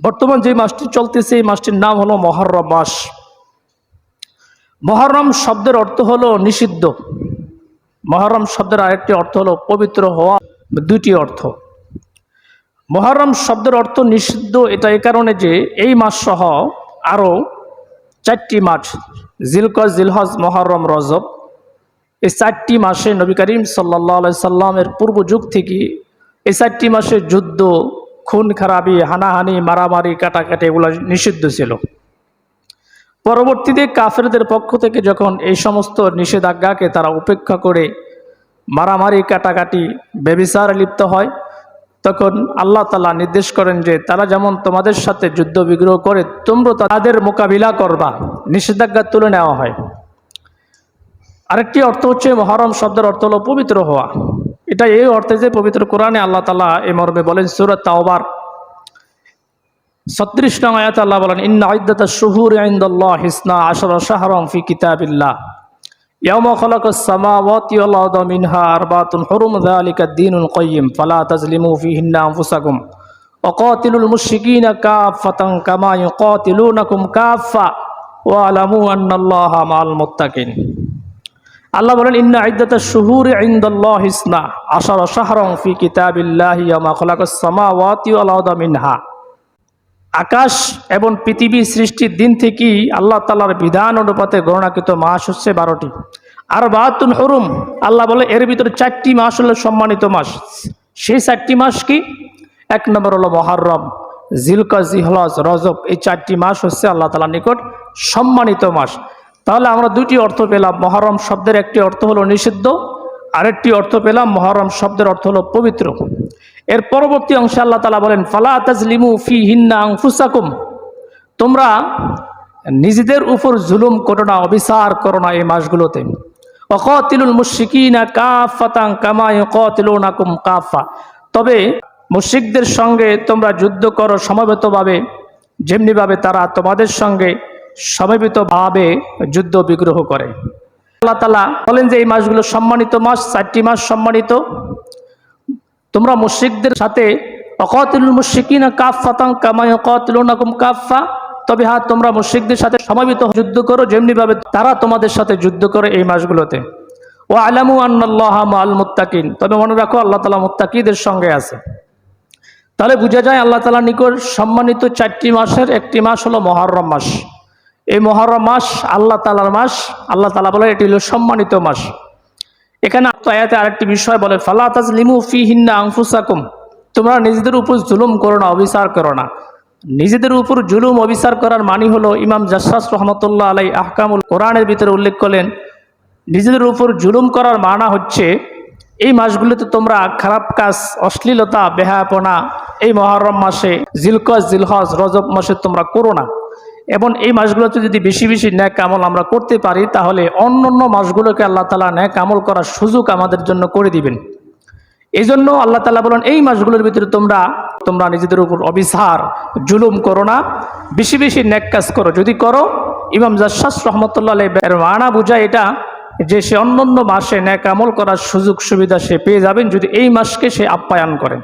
বর্তমান যে মাসটি চলতেছে এই মাসটির নাম হলো মুহররম মাস। মুহররম শব্দের অর্থ হলো নিষিদ্ধ। মুহররম শব্দের আরেকটি অর্থ হলো পবিত্র হওয়া। দুটি অর্থ। মুহররম শব্দের অর্থ নিষিদ্ধ, এটা এই কারণে যে এই মাস সহ আরও 4টি মাস জিলকজ, জিলহজ, মুহররম, রজব, এই 4টি মাসে নবী করিম সাল্লাল্লাহু আলাইহি সাল্লামের পূর্ব যুগ থেকে এই 4টি মাসে যুদ্ধ, খুন খারাপি, হানাহানি, মারামারি, কাটাকাটি এগুলো নিষিদ্ধ ছিল। পরবর্তীতে কাফেরদের পক্ষ থেকে যখন এই সমস্ত নিষেধাজ্ঞাকে তারা উপেক্ষা করে মারামারি, কাটাকাটি, ব্যভিচারে লিপ্ত হয়, তখন আল্লাহ তাআলা নির্দেশ করেন যে তারা যেমন তোমাদের সাথে যুদ্ধ বিগ্রহ করে তোমরা তাদের মোকাবিলা করবা, নিষেধাজ্ঞা তুলে নেওয়া হয়। আরেকটি অর্থ হচ্ছে মুহররম শব্দের অর্থ হলো পবিত্র হওয়া। এটা এই অর্থে যে পবিত্র কোরআনে আল্লাহ তাআলা এই মর্মে বলেন, সূরা তাওবার 36 নং আয়াতে আল্লাহ বলেন, ইন্না ইদ্দাতাশ শুহুরি ইনদাল্লাহি 12 শাহরান ফি কিতাবিল্লাহ ইয়াওমা খালাকাস সামাওয়াতি ওয়াল আরদা মিনহা আরবাতুন হুরুম যালিকা দ্বীনুল কাইয়্যিম ফালা তাজলিমু ফীহিন্না আনফুসাকুম ওয়া কাতিলুল মুশরিকিনা কাফাতান কামা ইউকাতিলুনাকুম কাফা ওয়া আলামু আন্নাল্লাহা মাআল মুত্তাকিন। আল্লাহ বলেন, ইন্না ইদ্দাতাশ শুহুরি ইনদাল্লাহি 12 শাহরান ফি কিতাবিল্লাহি ইয়াওমা খালাকাস সামাওয়াতি ওয়াল আরদা মিনহা। আকাশ এবং পৃথিবী সৃষ্টির দিন থেকেই আল্লাহ তাআলার বিধান অনুপাতে গণনাকৃত মাস হচ্ছে 12টি। আর বাতুন হুরুম, আল্লাহ বলে এর ভিতরে 4টি মাস হলো সম্মানিত মাস। সেই 4টি মাস কি? 1 নম্বর হলো মুহররম, জিলকজ, জিলহজ, রজব। এই 4টি মাস হচ্ছে আল্লাহ তাআলার নিকট সম্মানিত মাস। তাহলে আমরা দুটি অর্থ পেলাম। মুহররম শব্দের একটি অর্থ হলো নিষিদ্ধ, আরেকটি অর্থ পেলাম মুহররম শব্দের অর্থ হলো পবিত্র। এর পরবর্তী অংশে আল্লাহ তাআলা বলেন, ফালা তাজলিমু ফীহিন্না আনফুসাকুম, তোমরা নিজেদের উপর জুলুম করো না, অবিচার করো না এই মাসগুলোতে। ওয়া কাতিলুল মুশরিকিনা কাফাতান কামা ইউকাতিলুনাকুম কাফা, তবে মুশরিকদের সঙ্গে তোমরা যুদ্ধ করো সমবেতভাবে, যেমনিভাবে তারা তোমাদের সঙ্গে সমবেতভাবে যুদ্ধ বিগ্রহ করে। আল্লাহ তাআলা বলেন যে এই মাসগুলো সম্মানিত মাস, 4টি মাস সম্মানিত। তোমরা মুশরিকদের সাথে ওয়াকাতিলুল মুশরিকিনা কাফাতান কামা ইউকাতিলুনাকুম কাফা, তবে হ্যাঁ তোমরা মুশরিকদের সাথে সমবেত যুদ্ধ করো যেমনিভাবে তারা তোমাদের সাথে যুদ্ধ করে এই মাসগুলোতে। ওয়া আলামু আন্নাল্লাহা মাআল মুত্তাকিন, তবে মনে রাখো আল্লাহ তাআলা মুত্তাকিদের সঙ্গে আছে। তাহলে বোঝা যায় আল্লাহ তাআলার নিকট সম্মানিত 4টি মাসের একটি মাস হলো মুহররম মাস। এই মুহররম মাস আল্লাহ তাআলার মাস। আল্লাহ তাআলা বলে এটি হলো সম্মানিত মাস। এখানে আয়াতে আরেকটি বিষয় বলে, ফালা তাজলিমু ফীহিন্না আনফুসাকুম, তোমরা নিজেদের উপর জুলুম করো না, অবিচার করো না। নিজেদের উপর জুলুম অবিচার করার মানে হলো, ইমাম জাসসাস রাহমাতুল্লাহ আলাইহি আহকামুল কোরআনের ভিতরে উল্লেখ করলেন, নিজেদের উপর জুলুম করার মানা হচ্ছে এই মাসগুলোতে তোমরা খারাপ কাজ, অশ্লীলতা, বেহায়াপনা এই মুহররম মাসে, জিলকজ, জিলহজ, রজব মাসে তোমরা করো না। এবং এই মাসগুলোতে যদি বেশি বেশি নেক আমল আমরা করতে পারি তাহলে অন্যান্য মাসগুলোকে আল্লাহ তাআলা নেক আমল করার সুযোগ আমাদের জন্য করে দিবেন। এই জন্য আল্লাহ তাআলা বলেন এই মাসগুলোর ভিতরে তোমরা নিজেদের উপর অবিচার, জুলুম করো না, বেশি বেশি নেক কাজ করো। যদি করো, ইমাম জাসসাস রাহমাতুল্লাহ আলাইহি এর মানা বুঝায় এটা যে সে অন্যান্য মাসে নেক আমল করার সুযোগ সুবিধা সে পেয়ে যাবেন যদি এই মাসকে সে আপ্যায়ন করেন।